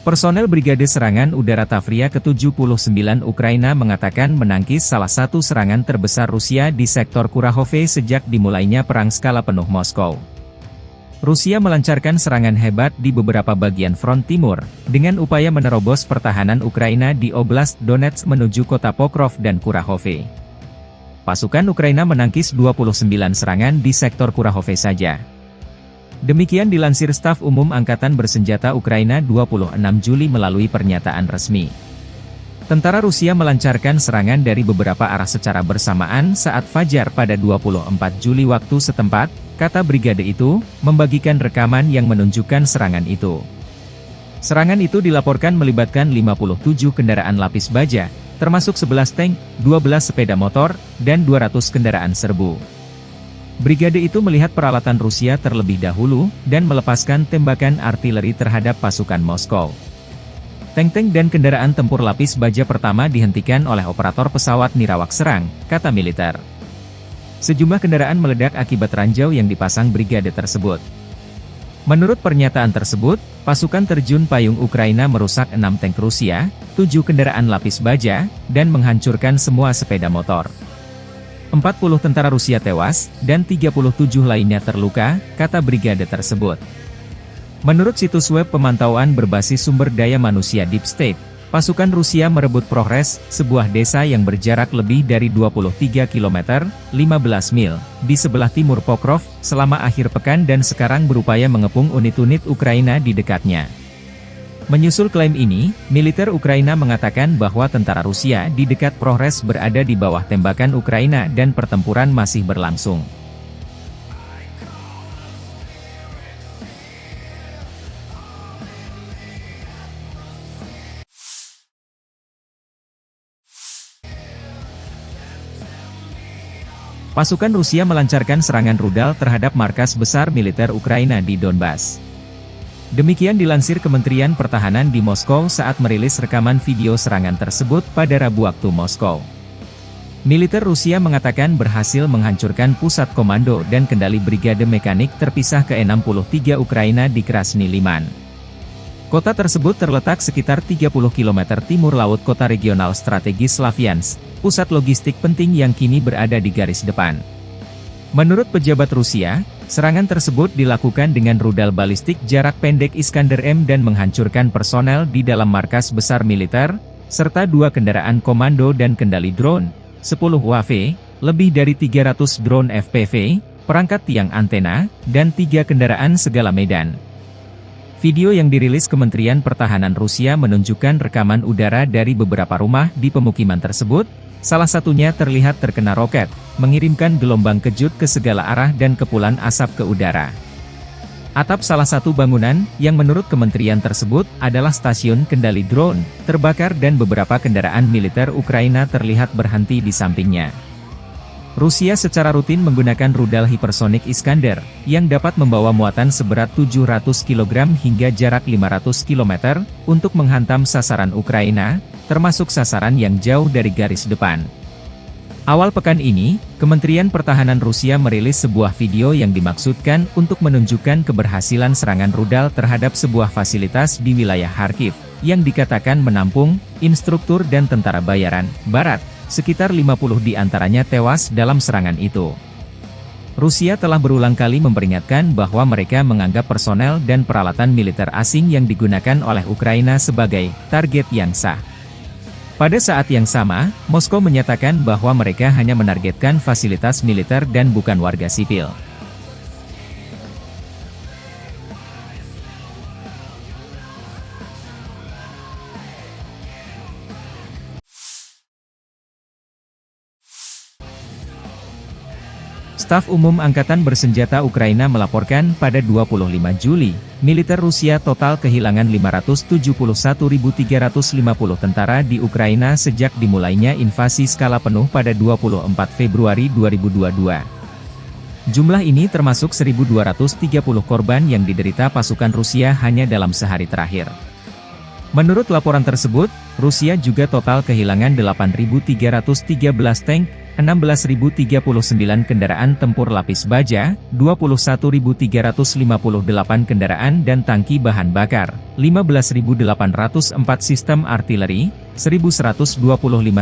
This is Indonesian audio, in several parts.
Personel Brigade Serangan Udara Tavria ke-79 Ukraina mengatakan menangkis salah satu serangan terbesar Rusia di sektor Kurahove sejak dimulainya perang skala penuh Moskow. Rusia melancarkan serangan hebat di beberapa bagian front timur, dengan upaya menerobos pertahanan Ukraina di Oblast Donetsk menuju kota Pokrov dan Kurahove. Pasukan Ukraina menangkis 29 serangan di sektor Kurahove saja. Demikian dilansir Staf Umum Angkatan Bersenjata Ukraina 26 Juli melalui pernyataan resmi. Tentara Rusia melancarkan serangan dari beberapa arah secara bersamaan saat fajar pada 24 Juli waktu setempat, kata brigade itu, membagikan rekaman yang menunjukkan serangan itu. Serangan itu dilaporkan melibatkan 57 kendaraan lapis baja, termasuk 11 tank, 12 sepeda motor, dan 200 kendaraan serbu. Brigade itu melihat peralatan Rusia terlebih dahulu, dan melepaskan tembakan artileri terhadap pasukan Moskow. Tank-tank dan kendaraan tempur lapis baja pertama dihentikan oleh operator pesawat nirawak serang, kata militer. Sejumlah kendaraan meledak akibat ranjau yang dipasang brigade tersebut. Menurut pernyataan tersebut, pasukan terjun payung Ukraina merusak 6 tank Rusia, 7 kendaraan lapis baja, dan menghancurkan semua sepeda motor. 40 tentara Rusia tewas, dan 37 lainnya terluka, kata brigade tersebut. Menurut situs web pemantauan berbasis sumber daya manusia Deep State, pasukan Rusia merebut Progres, sebuah desa yang berjarak lebih dari 23 km, 15 mil, di sebelah timur Pokrov, selama akhir pekan dan sekarang berupaya mengepung unit-unit Ukraina di dekatnya. Menyusul klaim ini, militer Ukraina mengatakan bahwa tentara Rusia di dekat Progres berada di bawah tembakan Ukraina dan pertempuran masih berlangsung. Pasukan Rusia melancarkan serangan rudal terhadap markas besar militer Ukraina di Donbas. Demikian dilansir Kementerian Pertahanan di Moskow saat merilis rekaman video serangan tersebut pada Rabu waktu Moskow. Militer Rusia mengatakan berhasil menghancurkan pusat komando dan kendali brigade mekanik terpisah ke-63 Ukraina di Krasny Liman. Kota tersebut terletak sekitar 30 km timur laut kota regional strategis Slaviansk, pusat logistik penting yang kini berada di garis depan. Menurut pejabat Rusia, serangan tersebut dilakukan dengan rudal balistik jarak pendek Iskander-M dan menghancurkan personel di dalam markas besar militer, serta 2 kendaraan komando dan kendali drone, 10 UAV, lebih dari 300 drone FPV, perangkat tiang antena, dan 3 kendaraan segala medan. Video yang dirilis Kementerian Pertahanan Rusia menunjukkan rekaman udara dari beberapa rumah di pemukiman tersebut, salah satunya terlihat terkena roket, mengirimkan gelombang kejut ke segala arah dan kepulan asap ke udara. Atap salah satu bangunan, yang menurut kementerian tersebut, adalah stasiun kendali drone, terbakar dan beberapa kendaraan militer Ukraina terlihat berhenti di sampingnya. Rusia secara rutin menggunakan rudal hipersonik Iskander, yang dapat membawa muatan seberat 700 kg hingga jarak 500 km, untuk menghantam sasaran Ukraina, termasuk sasaran yang jauh dari garis depan. Awal pekan ini, Kementerian Pertahanan Rusia merilis sebuah video yang dimaksudkan untuk menunjukkan keberhasilan serangan rudal terhadap sebuah fasilitas di wilayah Kharkiv, yang dikatakan menampung instruktur dan tentara bayaran Barat. Sekitar 50 di antaranya tewas dalam serangan itu. Rusia telah berulang kali memperingatkan bahwa mereka menganggap personel dan peralatan militer asing yang digunakan oleh Ukraina sebagai target yang sah. Pada saat yang sama, Moskow menyatakan bahwa mereka hanya menargetkan fasilitas militer dan bukan warga sipil. Staf Umum Angkatan Bersenjata Ukraina melaporkan pada 25 Juli, militer Rusia total kehilangan 571.350 tentara di Ukraina sejak dimulainya invasi skala penuh pada 24 Februari 2022. Jumlah ini termasuk 1.230 korban yang diderita pasukan Rusia hanya dalam sehari terakhir. Menurut laporan tersebut, Rusia juga total kehilangan 8.313 tank, 16.039 kendaraan tempur lapis baja, 21.358 kendaraan dan tangki bahan bakar, 15.804 sistem artileri, 1.125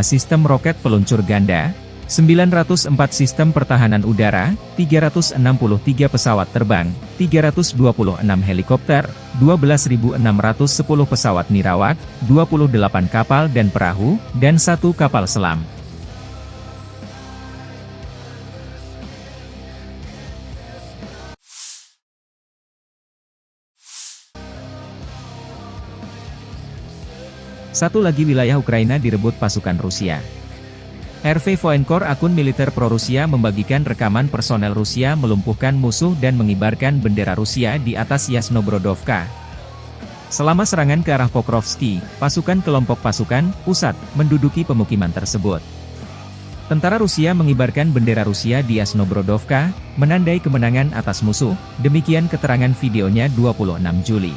sistem roket peluncur ganda, 904 sistem pertahanan udara, 363 pesawat terbang, 326 helikopter, 12.610 pesawat nirawak, 28 kapal dan perahu, dan 1 kapal selam. Satu lagi wilayah Ukraina direbut pasukan Rusia. RV Voenkor, akun militer pro-Rusia, membagikan rekaman personel Rusia melumpuhkan musuh dan mengibarkan bendera Rusia di atas Yasnobrodovka. Selama serangan ke arah Pokrovski, pasukan kelompok pasukan pusat menduduki pemukiman tersebut. Tentara Rusia mengibarkan bendera Rusia di Yasnobrodovka, menandai kemenangan atas musuh, demikian keterangan videonya 26 Juli.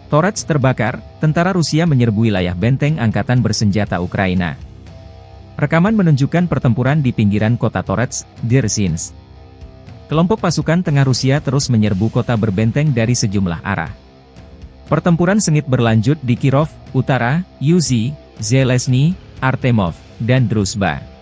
Torets terbakar, tentara Rusia menyerbu wilayah benteng angkatan bersenjata Ukraina. Rekaman menunjukkan pertempuran di pinggiran kota Torets, Dzerzhinsk. Kelompok pasukan tengah Rusia terus menyerbu kota berbenteng dari sejumlah arah. Pertempuran sengit berlanjut di Kirov, Utara, Yuzhi, Zelezny, Artemov, dan Druzhba.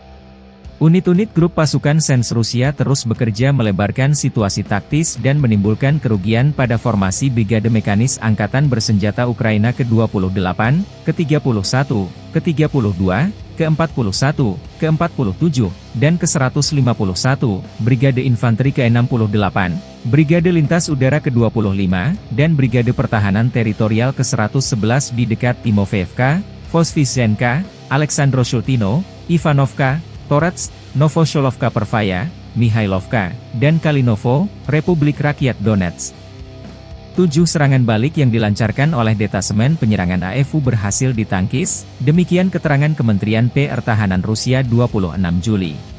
Unit-unit grup pasukan Sens Rusia terus bekerja melebarkan situasi taktis dan menimbulkan kerugian pada formasi Brigade Mekanis Angkatan Bersenjata Ukraina ke-28, ke-31, ke-32, ke-41, ke-47, dan ke-151, Brigade Infanteri ke-68, Brigade Lintas Udara ke-25, dan Brigade Pertahanan Teritorial ke-111 di dekat Timofeevka, Voskresenka, Aleksandrov-Shultino, Ivanovka, Torets, Novosholovka Pervaya, Mihailovka, dan Kalinovo, Republik Rakyat Donetsk. 7 serangan balik yang dilancarkan oleh detasemen penyerangan AFU berhasil ditangkis, demikian keterangan Kementerian Pertahanan Rusia 26 Juli.